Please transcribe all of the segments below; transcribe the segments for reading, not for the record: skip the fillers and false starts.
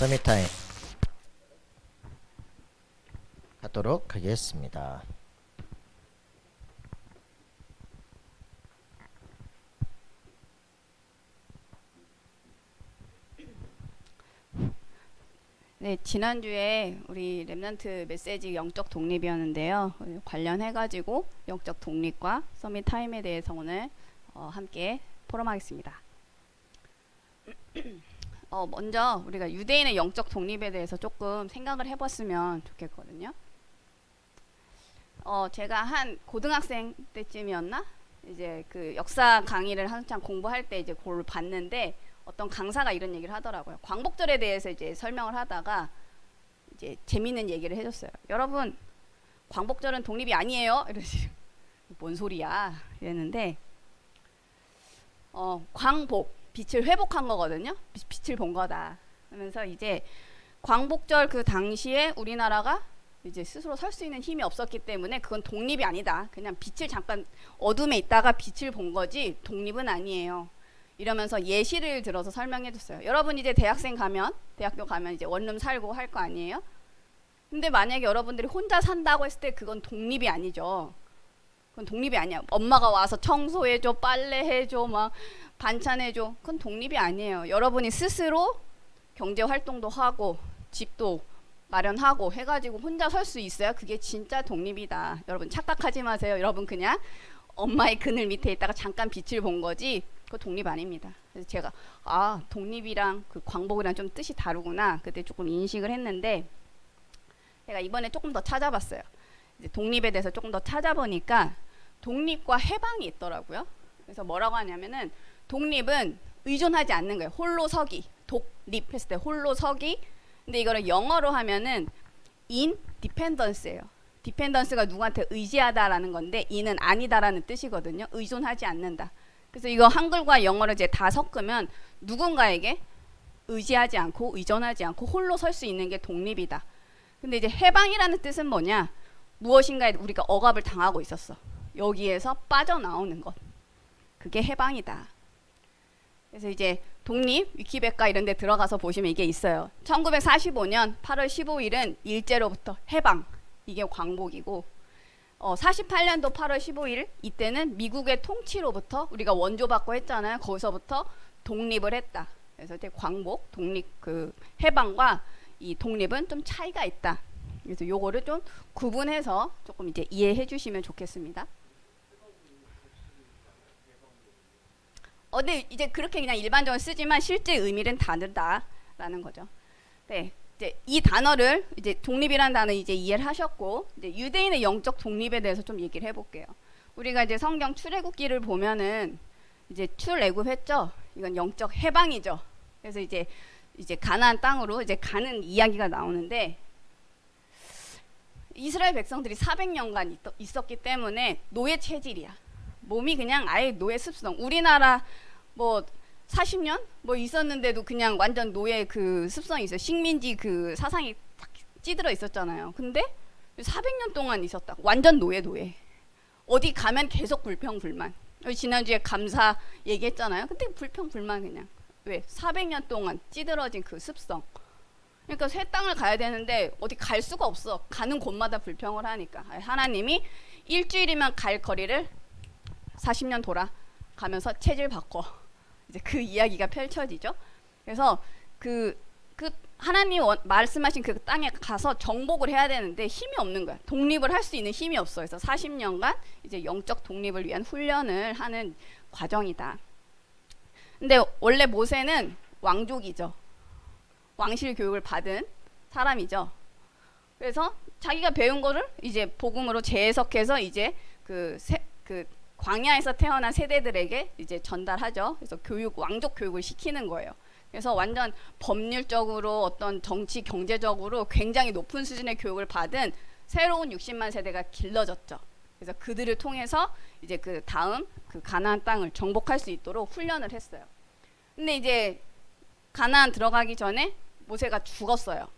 서밋타임 하도록 하겠습니다. 네, 지난주에 우리 랩넌트 메시지 영적 독립이었는데요. 관련해가지고 영적 독립과 서밋 타임에 대해서 오늘 함께 포럼하겠습니다. 먼저 우리가 유대인의 영적 독립에 대해서 조금 생각을 해봤으면 좋겠거든요. 제가 한 고등학생 때쯤이었나? 이제 그 역사 강의를 한창 공부할 때 이제 그걸 봤는데 어떤 강사가 이런 얘기를 하더라고요. 광복절에 대해서 이제 설명을 하다가 이제 재밌는 얘기를 해줬어요. 여러분, 광복절은 독립이 아니에요. 이러시 뭔 소리야? 이랬는데 광복, 빛을 회복한 거거든요. 빛을 본 거다. 그러면서 이제 광복절 그 당시에 우리나라가 이제 스스로 설 수 있는 힘이 없었기 때문에 그건 독립이 아니다. 그냥 빛을 잠깐 어둠에 있다가 빛을 본 거지 독립은 아니에요. 이러면서 예시를 들어서 설명해 줬어요. 여러분 이제 대학교 가면 이제 원룸 살고 할 거 아니에요? 근데 만약에 여러분들이 혼자 산다고 했을 때 그건 독립이 아니죠. 그건 독립이 아니야. 엄마가 와서 청소해줘, 빨래해줘, 막 반찬해줘. 그건 독립이 아니에요. 여러분이 스스로 경제 활동도 하고 집도 마련하고 해가지고 혼자 설 수 있어야 그게 진짜 독립이다. 여러분 착각하지 마세요. 여러분 그냥 엄마의 그늘 밑에 있다가 잠깐 빛을 본 거지 그거 독립 아닙니다. 그래서 제가 독립이랑 그 광복이랑 좀 뜻이 다르구나 그때 조금 인식을 했는데 제가 이번에 조금 더 찾아봤어요. 이제 독립에 대해서 조금 더 찾아보니까 독립과 해방이 있더라고요. 그래서 뭐라고 하냐면은 독립은 의존하지 않는 거예요. 홀로 서기. 독립 했을 때 홀로 서기. 근데 이거를 영어로 하면은 independence예요. 디펜던스가 누구한테 의지하다라는 건데 in은 아니다라는 뜻이거든요. 의존하지 않는다. 그래서 이거 한글과 영어를 이제 다 섞으면 누군가에게 의지하지 않고 의존하지 않고 홀로 설 수 있는 게 독립이다. 근데 이제 해방이라는 뜻은 뭐냐? 무엇인가에 우리가 억압을 당하고 있었어. 여기에서 빠져나오는 것. 그게 해방이다. 그래서 이제 독립 위키백과 이런 데 들어가서 보시면 이게 있어요. 1945년 8월 15일은 일제로부터 해방. 이게 광복이고 48년도 8월 15일 이때는 미국의 통치로부터 우리가 원조받고 했잖아요. 거기서부터 독립을 했다. 그래서 이제 광복, 독립 그 해방과 이 독립은 좀 차이가 있다. 그래서 요거를 좀 구분해서 조금 이제 이해해 주시면 좋겠습니다. 근데 이제 그렇게 그냥 일반적으로 쓰지만 실제 의미는 다르다라는 거죠. 네. 이제 이 단어를 이제 독립이라는 단어 이제 이해를 하셨고 이제 유대인의 영적 독립에 대해서 좀 얘기를 해볼게요. 우리가 이제 성경 출애굽기를 보면은 이제 출애굽했죠. 이건 영적 해방이죠. 그래서 이제 가나안 땅으로 이제 가는 이야기가 나오는데 이스라엘 백성들이 400년간 있었기 때문에 노예 체질이야. 몸이 그냥 아예 노예 습성. 우리나라 뭐 40년 뭐 있었는데도 그냥 완전 노예 그 습성이 있어요. 식민지 그 사상이 딱 찌들어 있었잖아요. 근데 400년 동안 있었다. 완전 노예. 어디 가면 계속 불평불만. 지난주에 감사 얘기했잖아요. 근데 불평불만 그냥. 왜? 400년 동안 찌들어진 그 습성. 그러니까 새 땅을 가야 되는데 어디 갈 수가 없어. 가는 곳마다 불평을 하니까. 하나님이 일주일이면 갈 거리를 40년 돌아가면서 체질 바꿔. 이제 그 이야기가 펼쳐지죠. 그래서 그 하나님 말씀하신 그 땅에 가서 정복을 해야 되는데 힘이 없는 거야. 독립을 할 수 있는 힘이 없어. 그래서 40년간 이제 영적 독립을 위한 훈련을 하는 과정이다. 근데 원래 모세는 왕족이죠. 왕실 교육을 받은 사람이죠. 그래서 자기가 배운 거를 이제 복음으로 재해석해서 이제 그 광야에서 태어난 세대들에게 이제 전달하죠. 그래서 왕족 교육을 시키는 거예요. 그래서 완전 법률적으로 어떤 정치 경제적으로 굉장히 높은 수준의 교육을 받은 새로운 60만 세대가 길러졌죠. 그래서 그들을 통해서 이제 그 다음 그 가나안 땅을 정복할 수 있도록 훈련을 했어요. 근데 이제 가나안 들어가기 전에 모세가 죽었어요.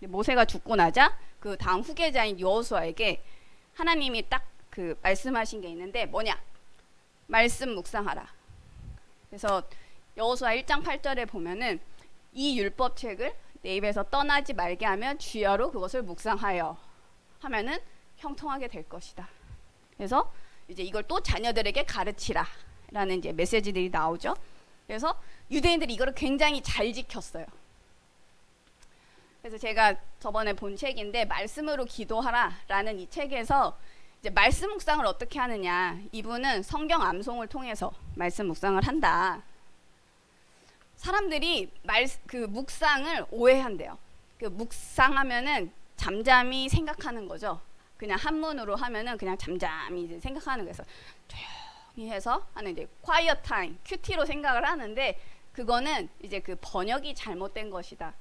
모세가 죽고 나자 그 다음 후계자인 여호수아에게 하나님이 딱 그 말씀하신 게 있는데 뭐냐? 말씀 묵상하라. 그래서 여호수아 1장 8절에 보면은 이 율법책을 내 입에서 떠나지 말게 하면 주여로 그것을 묵상하여 하면은 형통하게 될 것이다. 그래서 이제 이걸 또 자녀들에게 가르치라 라는 이제 메시지들이 나오죠. 그래서 유대인들이 이거를 굉장히 잘 지켰어요. 그래서 제가 저번에 본 책인데 말씀으로 기도하라 라는 이 책에서 이제 말씀 묵상을 어떻게 하느냐, 이분은 성경 암송을 통해서 말씀 묵상을 한다. 사람들이 그 묵상을 오해한대요. 그 묵상하면은 잠잠히 생각하는 거죠. 그냥 한문으로 하면은 그냥 잠잠히 이제 생각하는 거에서 조용히 해서 하는 이제 quiet time, QT로 생각을 하는데 그거는 이제 그 번역이 잘못된 것이다.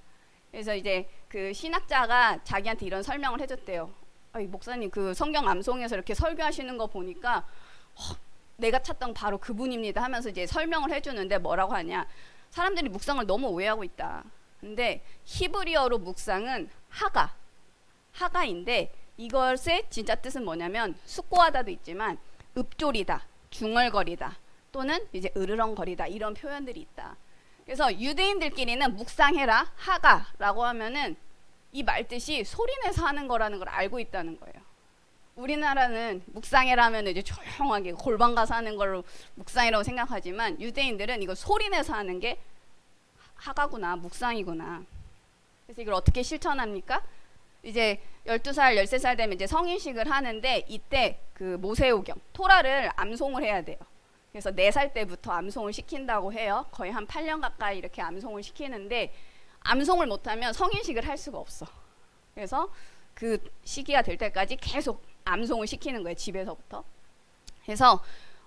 그래서 이제 그 신학자가 자기한테 이런 설명을 해줬대요. 목사님 그 성경 암송에서 이렇게 설교하시는 거 보니까 내가 찾던 바로 그분입니다 하면서 이제 설명을 해주는데 뭐라고 하냐, 사람들이 묵상을 너무 오해하고 있다. 근데 히브리어로 묵상은 하가인데 이것의 진짜 뜻은 뭐냐면 숙고하다도 있지만 읊조리다, 중얼거리다 또는 이제 으르렁거리다 이런 표현들이 있다. 그래서 유대인들끼리는 묵상해라, 하가라고 하면은 이 말뜻이 소리내서 하는 거라는 걸 알고 있다는 거예요. 우리나라는 묵상해라 하면 이제 조용하게 골방 가서 하는 걸로 묵상이라고 생각하지만 유대인들은 이거 소리내서 하는 게 하가구나, 묵상이구나. 그래서 이걸 어떻게 실천합니까? 이제 12살, 13살 되면 이제 성인식을 하는데 이때 그 모세오경, 토라를 암송을 해야 돼요. 그래서 4살 때부터 암송을 시킨다고 해요. 거의 한 8년 가까이 이렇게 암송을 시키는데 암송을 못하면 성인식을 할 수가 없어. 그래서 그 시기가 될 때까지 계속 암송을 시키는 거예요, 집에서부터. 그래서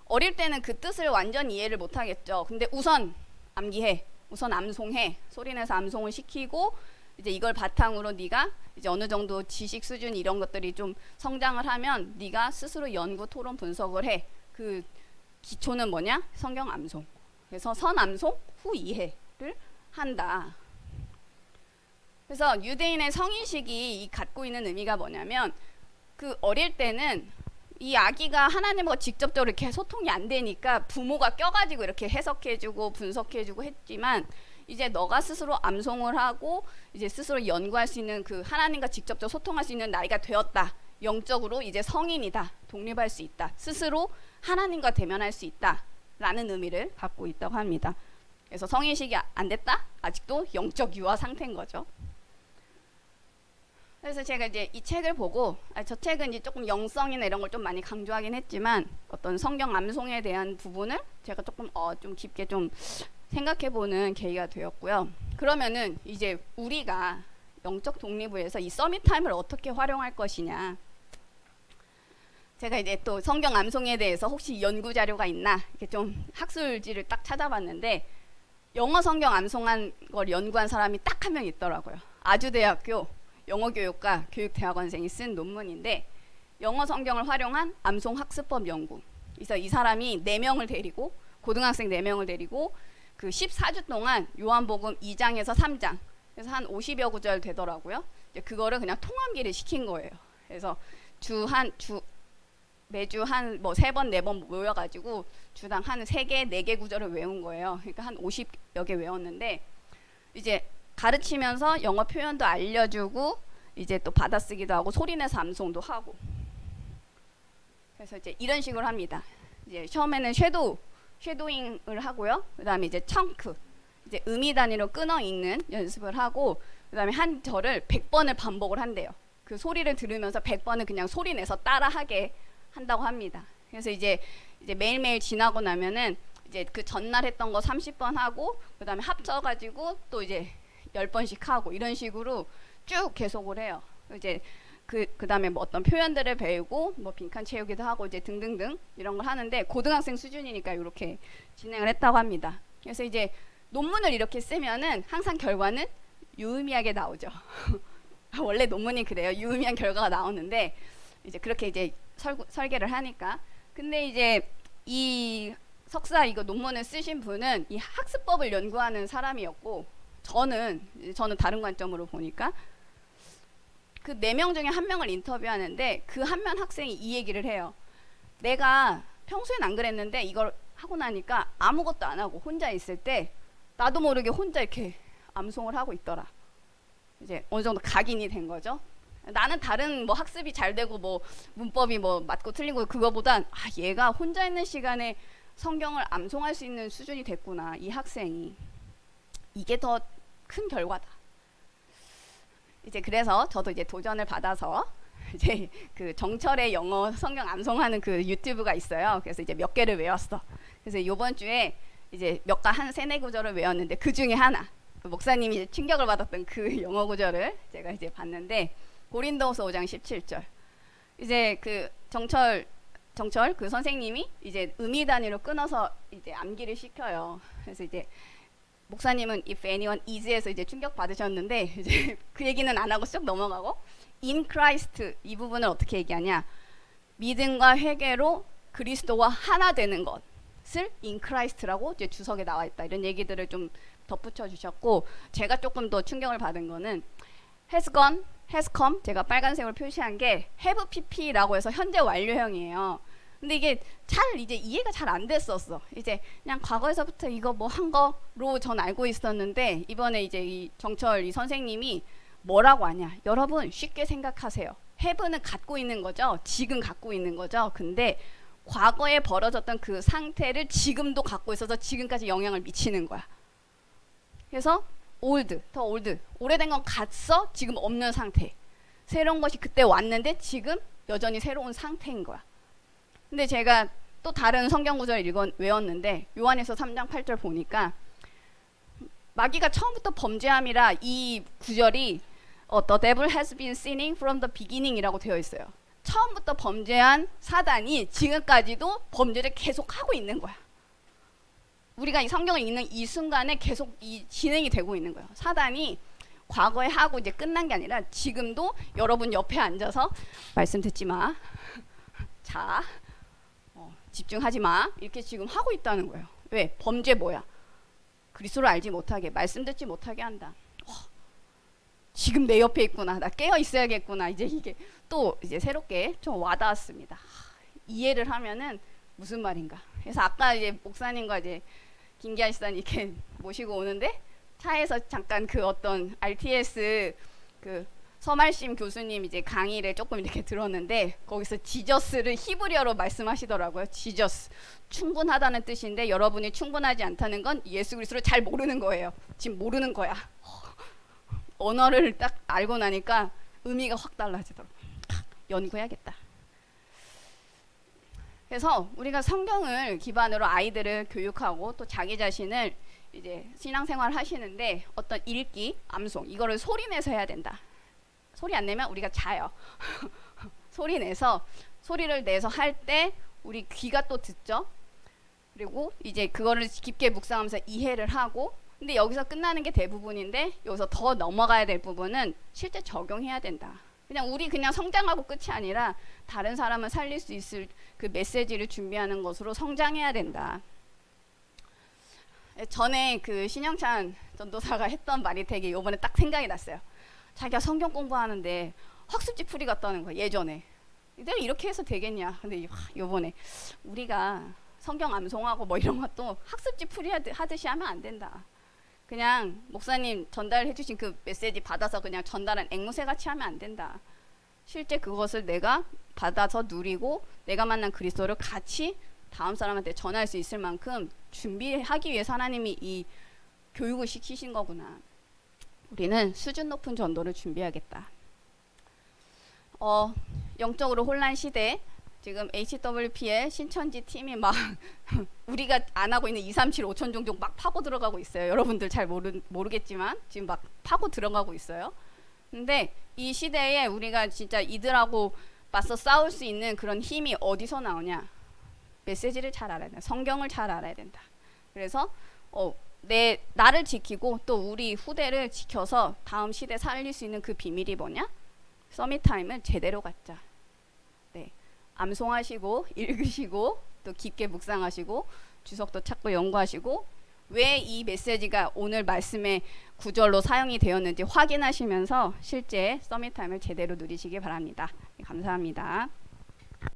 어릴 때는 그 뜻을 완전히 이해를 못하겠죠. 근데 우선 암기해, 우선 암송해, 소리내서 암송을 시키고 이제 이걸 바탕으로 네가 이제 어느 정도 지식 수준 이런 것들이 좀 성장을 하면 네가 스스로 연구, 토론, 분석을 해. 그 기초는 뭐냐? 성경 암송. 그래서 선 암송, 후 이해를 한다. 그래서 유대인의 성인식이 갖고 있는 의미가 뭐냐면 그 어릴 때는 이 아기가 하나님과 직접적으로 이렇게 소통이 안 되니까 부모가 껴가지고 이렇게 해석해주고 분석해주고 했지만 이제 너가 스스로 암송을 하고 이제 스스로 연구할 수 있는 그 하나님과 직접적으로 소통할 수 있는 나이가 되었다. 영적으로 이제 성인이다. 독립할 수 있다. 스스로 하나님과 대면할 수 있다. 라는 의미를 갖고 있다고 합니다. 그래서 성인식이 안 됐다? 아직도 영적 유아 상태인 거죠. 그래서 제가 이제 이 책을 보고 저 책은 이제 조금 영성이나 이런 걸 좀 많이 강조하긴 했지만 어떤 성경 암송에 대한 부분을 제가 조금 좀 깊게 좀 생각해보는 계기가 되었고요. 그러면은 이제 우리가 영적 독립을 위해서 이 서밋 타임을 어떻게 활용할 것이냐. 제가 이제 또 성경 암송에 대해서 혹시 연구 자료가 있나 이렇게 좀 학술지를 딱 찾아봤는데 영어 성경 암송한 걸 연구한 사람이 딱 한 명 있더라고요. 아주대학교 영어교육과 교육대학원생이 쓴 논문인데 영어 성경을 활용한 암송 학습법 연구. 그래서 이 사람이 4명을 데리고 고등학생 4명을 데리고 그 14주 동안 요한복음 2장에서 3장 그래서 한 50여 구절 되더라고요. 이제 그거를 그냥 통암기를 시킨 거예요. 그래서 매주 한 뭐 3번 4번 모여가지고 주당 한 3개 4개 구절을 외운 거예요. 그러니까 한 50여 개 외웠는데 이제 가르치면서 영어 표현도 알려주고 이제 또 받아쓰기도 하고 소리내서 암송도 하고. 그래서 이제 이런 식으로 합니다. 이제 처음에는 쉐도잉을 하고요. 그다음에 이제 청크, 이제 의미 단위로 끊어 읽는 연습을 하고, 그다음에 한 절을 100번을 반복을 한대요. 그 소리를 들으면서 100번을 그냥 소리내서 따라하게 한다고 합니다. 그래서 이제 매일매일 지나고 나면은 이제 그 전날 했던 거 30번 하고, 그다음에 합쳐가지고 또 이제 10번씩 하고 이런 식으로 쭉 계속을 해요. 이제 그다음에 뭐 어떤 표현들을 배우고 뭐 빈칸 채우기도 하고 이제 등등등 이런 걸 하는데 고등학생 수준이니까 이렇게 진행을 했다고 합니다. 그래서 이제 논문을 이렇게 쓰면은 항상 결과는 유의미하게 나오죠. 원래 논문이 그래요. 유의미한 결과가 나오는데 이제 그렇게 이제 설계를 하니까. 근데 이제 이 석사 이거 논문을 쓰신 분은 이 학습법을 연구하는 사람이었고 저는 다른 관점으로 보니까 그 4명 중에 1명을 인터뷰하는데 그 한 명 학생이 이 얘기를 해요. 내가 평소엔 안 그랬는데 이걸 하고 나니까 아무것도 안 하고 혼자 있을 때 나도 모르게 혼자 이렇게 암송을 하고 있더라. 이제 어느 정도 각인이 된 거죠. 나는 다른 뭐 학습이 잘 되고 뭐 문법이 뭐 맞고 틀리고 그거보단 얘가 혼자 있는 시간에 성경을 암송할 수 있는 수준이 됐구나. 이 학생이. 이게 더 큰 결과다. 이제 그래서 저도 이제 도전을 받아서 이제 그 정철의 영어 성경 암송하는 그 유튜브가 있어요. 그래서 이제 몇 개를 외웠어. 그래서 이번 주에 이제 한 세네 구절을 외웠는데 그 중에 하나 그 목사님이 이제 충격을 받았던 그 영어 구절을 제가 이제 봤는데 고린도후서 5장 17절. 이제 그 정철 그 선생님이 이제 음이 단위로 끊어서 이제 암기를 시켜요. 그래서 이제 목사님은 if anyone is에서 이제 충격 받으셨는데 이제 그 얘기는 안 하고 쭉 넘어가고 in Christ 이 부분을 어떻게 얘기하냐? 믿음과 회개로 그리스도와 하나 되는 것을 in Christ라고 이제 주석에 나와 있다. 이런 얘기들을 좀 덧붙여 주셨고 제가 조금 더 충격을 받은 거는 has gone, has come 제가 빨간색으로 표시한 게 have pp라고 해서 현재 완료형이에요. 근데 이게 이제 이해가 잘 안 됐었어. 이제 그냥 과거에서부터 이거 뭐 한 거로 전 알고 있었는데 이번에 이제 이 정철 이 선생님이 뭐라고 하냐? 여러분 쉽게 생각하세요. have는 갖고 있는 거죠. 지금 갖고 있는 거죠. 근데 과거에 벌어졌던 그 상태를 지금도 갖고 있어서 지금까지 영향을 미치는 거야. 그래서 더 올드 오래된 건 갔어. 지금 없는 상태. 새로운 것이 그때 왔는데 지금 여전히 새로운 상태인 거야. 근데 제가 또 다른 성경 구절 외웠는데 요한에서 3장 8절 보니까 마귀가 처음부터 범죄함이라 이 구절이 The devil has been sinning from the beginning 이라고 되어 있어요. 처음부터 범죄한 사단이 지금까지도 범죄를 계속하고 있는 거야. 우리가 이 성경을 읽는 이 순간에 계속 이 진행이 되고 있는 거예요. 사단이 과거에 하고 이제 끝난 게 아니라 지금도 여러분 옆에 앉아서 말씀 듣지 마. 자, 집중하지 마. 이렇게 지금 하고 있다는 거예요. 왜? 범죄 뭐야? 그리스도를 알지 못하게, 말씀 듣지 못하게 한다. 지금 내 옆에 있구나. 나 깨어 있어야겠구나. 이제 이게 또 이제 새롭게 좀 와닿았습니다. 이해를 하면은 무슨 말인가. 그래서 아까 이제 목사님과 이제 김기한 시사님 이렇게 모시고 오는데 차에서 잠깐 그 어떤 RTS 그 서말심 교수님 이제 강의를 조금 이렇게 들었는데 거기서 지저스를 히브리어로 말씀하시더라고요. 지저스 충분하다는 뜻인데 여러분이 충분하지 않다는 건 예수 그리스도를 잘 모르는 거예요. 지금 모르는 거야. 언어를 딱 알고 나니까 의미가 확 달라지더라고요. 연구해야겠다. 그래서 우리가 성경을 기반으로 아이들을 교육하고 또 자기 자신을 이제 신앙생활 하시는데 어떤 읽기, 암송 이거를 소리내서 해야 된다. 소리 안 내면 우리가 자요. 소리를 내서 할 때 우리 귀가 또 듣죠. 그리고 이제 그거를 깊게 묵상하면서 이해를 하고 근데 여기서 끝나는 게 대부분인데 여기서 더 넘어가야 될 부분은 실제 적용해야 된다. 그냥 성장하고 끝이 아니라 다른 사람을 살릴 수 있을 그 메시지를 준비하는 것으로 성장해야 된다. 전에 그 신영찬 전도사가 했던 말이 되게 이번에 딱 생각이 났어요. 자기가 성경 공부하는데 학습지 풀이 같다는 거야. 예전에 내가 이렇게 해서 되겠냐. 근데 이번에 우리가 성경 암송하고 뭐 이런 것도 학습지 풀이 하듯이 하면 안 된다. 그냥 목사님 전달해 주신 그 메시지 받아서 그냥 전달한 앵무새 같이 하면 안 된다. 실제 그것을 내가 받아서 누리고 내가 만난 그리스도를 같이 다음 사람한테 전할 수 있을 만큼 준비하기 위해서 하나님이 이 교육을 시키신 거구나. 우리는 수준 높은 전도를 준비하겠다. 영적으로 혼란 시대 지금 HWP의 신천지 팀이 막 우리가 안 하고 있는 2, 3, 7, 5천 종족 막 파고 들어가고 있어요. 여러분들 잘 모르겠지만 지금 막 파고 들어가고 있어요. 근데 이 시대에 우리가 진짜 이들하고 맞서 싸울 수 있는 그런 힘이 어디서 나오냐? 메시지를 잘 알아야 된다. 성경을 잘 알아야 된다. 그래서 나를 지키고 또 우리 후대를 지켜서 다음 시대 살릴 수 있는 그 비밀이 뭐냐? 서밋타임을 제대로 갖자. 네, 암송하시고 읽으시고 또 깊게 묵상하시고 주석도 찾고 연구하시고 왜 이 메시지가 오늘 말씀의 구절로 사용이 되었는지 확인하시면서 실제 서밋타임을 제대로 누리시기 바랍니다. 감사합니다.